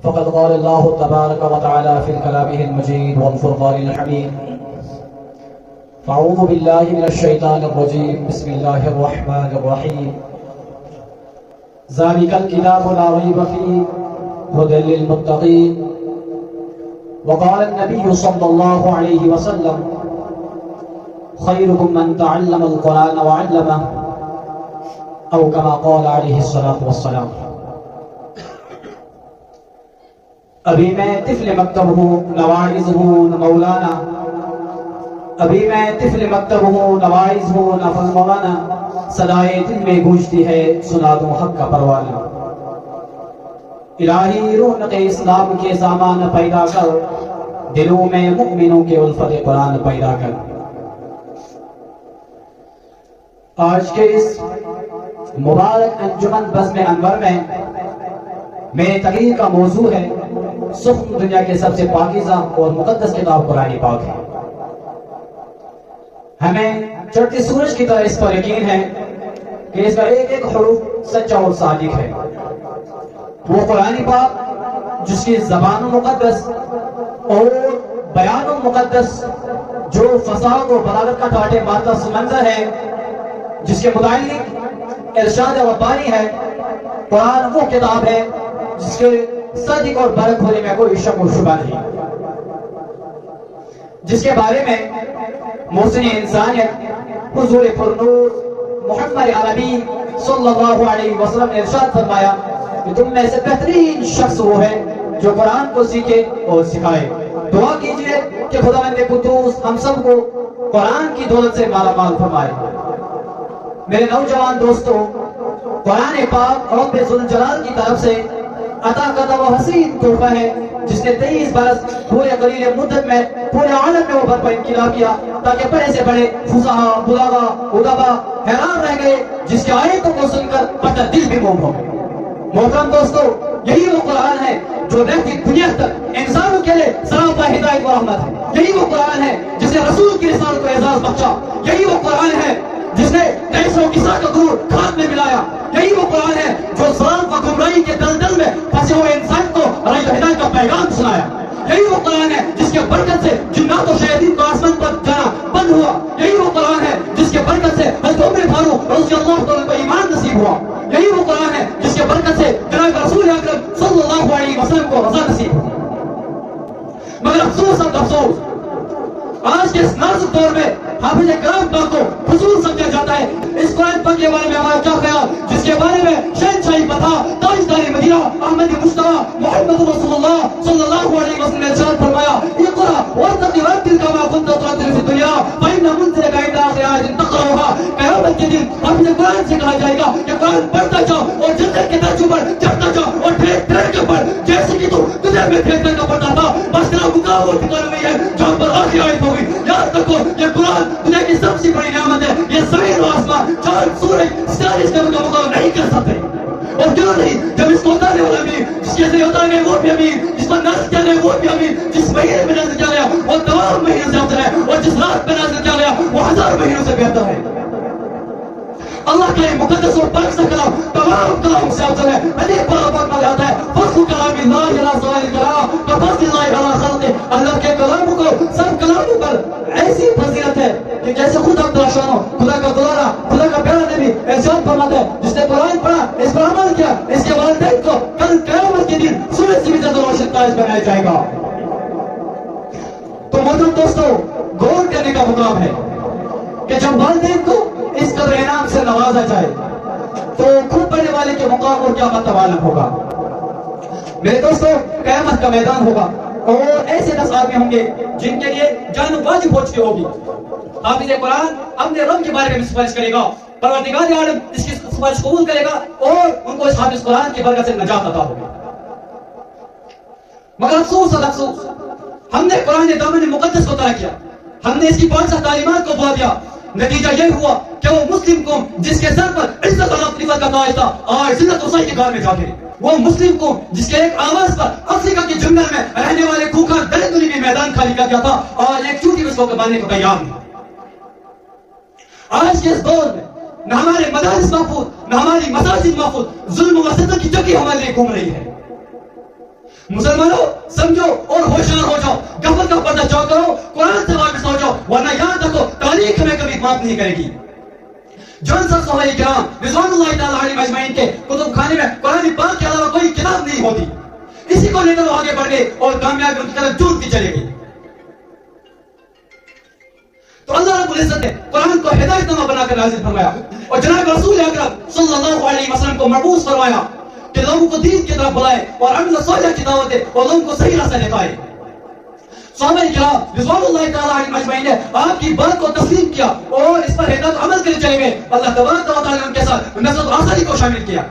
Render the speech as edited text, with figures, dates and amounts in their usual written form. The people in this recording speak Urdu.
فقد قال الله تبارك وتعالى في كلامه المجيد والفرقان الحميد. فأعوذ بالله من الشيطان الرجيم. بسم الله الرحمن الرحيم. ذلك الكتاب لا ريب فيه هدى للمتقين. وقال النبي صلى الله عليه وسلم: خيركم من تعلم القرآن وعلمه، أو كما قال عليه الصلاة والسلام. ابھی میں طفل مکتب ہوں نواعظ ہوں مولانا، ابھی میں طفل مکتب ہوں نواعظ ہوں نفل مولانا، صدائے دل میں گونجتی ہے سنا دوں حق کا پروانہ. الہی رونق اسلام کے سامان پیدا کر، دلوں میں مؤمنوں کے الفت قرآن پیدا کر. آج کے اس مبارک انجمن بزم انور میں میرے تقریر کا موضوع ہے سخن دنیا کے سب سے پاکیزہ اور مقدس کتاب قرآن پاک ہے. ہمیں چڑھتے سورج کی طرح اس پر یقین ہے کہ اس کا ایک ایک حروف سچا اور صادق ہے. وہ قرآن پاک جس کی زبان مقدس اور بیان مقدس، جو فساد و بلاغت کا ٹاٹے مارتا سمندر ہے، جس کے متعلق ارشاد ربانی ہے. قرآن وہ کتاب ہے جس کے صدق اور برق ہونے میں کوئی شک و شبہ نہیں، جس کے بارے میں محسن انسانیت حضور پرنور محمد عربی صلی اللہ علیہ وسلم نے ارشاد فرمایا کہ تم میں سے بہترین شخص وہ ہے جو قرآن کو سیکھے اور سکھائے. دعا کیجئے کہ خداوند قدوس ہم سب کو قرآن کی دولت سے مالا مال فرمائے. میرے نوجوان دوستوں، قرآن پاک رب ذوالجلال کی طرف سے عطا کردہ وہ حسین تحفہ ہے جس نے 23 برس پورے قلیل مدت میں پورے عالم میں وہ برپا انقلاب کیا تاکہ بڑے سے بڑے فصحا بلاغا ادبا حیران رہ گئے، جس کے آیتوں کو سن کر پتہ دل بھی موم ہو گئے. محترم دوستو، یہی وہ قرآن ہے جو رہتی دنیا تک انسانوں کے لیے سراپا ہدایت و رحمت ہے. یہی وہ قرآن ہے جس نے رسول کی رسالت کو اعزاز بخشا. یہی وہ قرآن ہے جس نے کیسر و کسرا کا دور کھاد میں ملایا. یہی وہ قرآن ہے جو ظلم و گمراہی کے دلدل میں پھنسے ہوئے انسان کو راہ ہدایت کا پیغام سنایا. یہی وہ قرآن ہے جس کے برکت سے جنات و شیاطین کو آسمان پر جانا بند ہوا. یہی وہ قرآن ہے جس کے برکت سے حضرت عمر فاروق رضی اللہ عنہ کو ایمان نصیب ہوا. یہی وہ قرآن ہے جس کے برکت سے جناب رسول اکرم صلی اللہ علیہ وسلم کو رضا نصیب ہوا. مگر افسوس اور افسوس، آج کے اس نازک دور میں حافظ کلام پاک کو فضول سمجھا جاتا ہے. اس قرآن پاک کے بارے میں ہمارا کیا خیال، جس کے بارے میں شہنشاہی بتا تاجدار مدینہ احمد مصطفیٰ محمد رسول اللہ صلی اللہ علیہ وسلم نے ارشاد فرمایا: اقرأ وارتقي ورتل كما كنت ترتل في الدنيا فإن منزلك عند آخر آية تقرأها. قیامت کے دن حافظ قرآن سے کہا جائے گا کہ قرآن پڑھتا جاؤ اور جنت کے درجوں پر چڑھتا جاؤ اور ٹھہر کے پڑھ جیسے کہ تو دنیا میں ٹھہر کا پڑھتا تھا. بس تیرا مقام وہ ٹھکانا نہیں ہے جہاں پر آخر آیت ہوگی. یاد رکھو، یہ قرآن دنیا کی سب سے بڑی نعمت ہے. یہ زمین و آسمان، چاند سورج ستارے اس کا مقابلہ نہیں کر سکتے. اور کیوں نہیں، جب اس کو اتارنے والا امیر، جس کے ذریعے اتارے گئے وہ بھی امیر، جس پر نازل کیا گیا وہ بھی امیر، جس مہینے میں نازل کیا گیا وہ تمام مہینوں سے افضل ہے، اور جس رات میں نازل کیا گیا وہ 1000 مہینوں سے بہتر ہے. اللہ کا یہ مقدس اور پاک سا کلام تمام کلام سے افضل ہے. حدیث پر میں آتا ہے: فضل کلام اللہ علی سائر الکلام کفضل اللہ علی خلقہ. اللہ کے کلام کو سب کلاموں پر ایسی فضیلت ہے کہ جیسے خدا تعالی خدا کا دلارا خدا کا پیارا نبی ارشاد فرماتا ہے: جس نے قرآن پڑھا، اس پر عمل کیا، اس کے والدین کو کل قیامت کے دن سورج سے بھی زیادہ روشن تاج بنایا جائے گا. تو محترم دوستو، غور کرنے کا مقام ہے کہ جب والدین کو اس قدر انعام سے نوازا جائے تو خود پڑھنے والے کے مقام اور کیا متعلق ہوگا. میرے دوستو، قیامت کا میدان ہوگا اور ایسے 10 آدمی ہوں گے جن کے لیے جان واجب ہو چکی ہوگی. حافظ قرآن اپنے رب کے بارے میں سفارش کرے گا، پروردگار عالم اس کی سفارش قبول کرے گا اور ان کو اس حافظ قرآن کی برکت سے نجات عطا ہوگی. مگر افسوس اور افسوس، ہم نے قرآن دامن مقدس کو ترک کیا، ہم نے اس کی 5 تعلیمات کو بھلا دیا. نتیجہ یہ ہوا کہ وہ مسلم قوم جس کے سر پر عزت اور خلیفت کا تاج تھا آج ذلت رسائی کے گھر میں جا گرے. وہ مسلم قوم جس کے ایک آواز پر افریقہ کے جنگل میں رہنے والے خوکھار درندوں نے بھی میدان خالی کر دیا تھا اور ایک چوٹی اس کو کمانے کو تیار نہیں. آج کے اس دور میں نہ ہمارے مدارس محفوظ، نہ ہماری مساجد محفوظ، ظلم و ستم کی چکی ہمارے لیے گھوم رہی ہے. مسلمانوں سمجھو اور ہوشیار ہو جاؤ، غفلت کا پردہ چاک کرو، قرآن سے واپس ہو جاؤ، ورنہ یاد رکھو تاریخ ہمیں کبھی معاف نہیں کرے گی۔ جو انصر صحابہ کرام رضوان اللہ تعالیٰ علیہ مجمعین کے کتب خانے میں قرآن پاک کے علاوہ کوئی کتاب نہیں ہوتی، اسی کو لے کر وہ آگے بڑھ گئے اور کامیابی ان کی طرف جھوٹتی چلے گئی۔ تو اللہ رب العزت نے قرآن کو ہدایت نامہ بنا کر نازل فرمایا اور جناب رسول اکرم صلی اللہ علیہ وسلم کو مبعوث فرمایا کہ لوگوں کو دین کی طرف بلائے اور عمل صالح کی دعوت دے اور لوگوں کو صحیح راستہ دکھائے۔ صحابہ کرام رضوان اللہ تعالیٰ علیہ مجمعین نے آپ کی بات کو تسلیم کیا اور اس پر ہدایت عمل کرنے چلے گئے۔ اللہ تبارک و تعالیٰ نے ان کے ساتھ نصرت و آسانی کو شامل کیا۔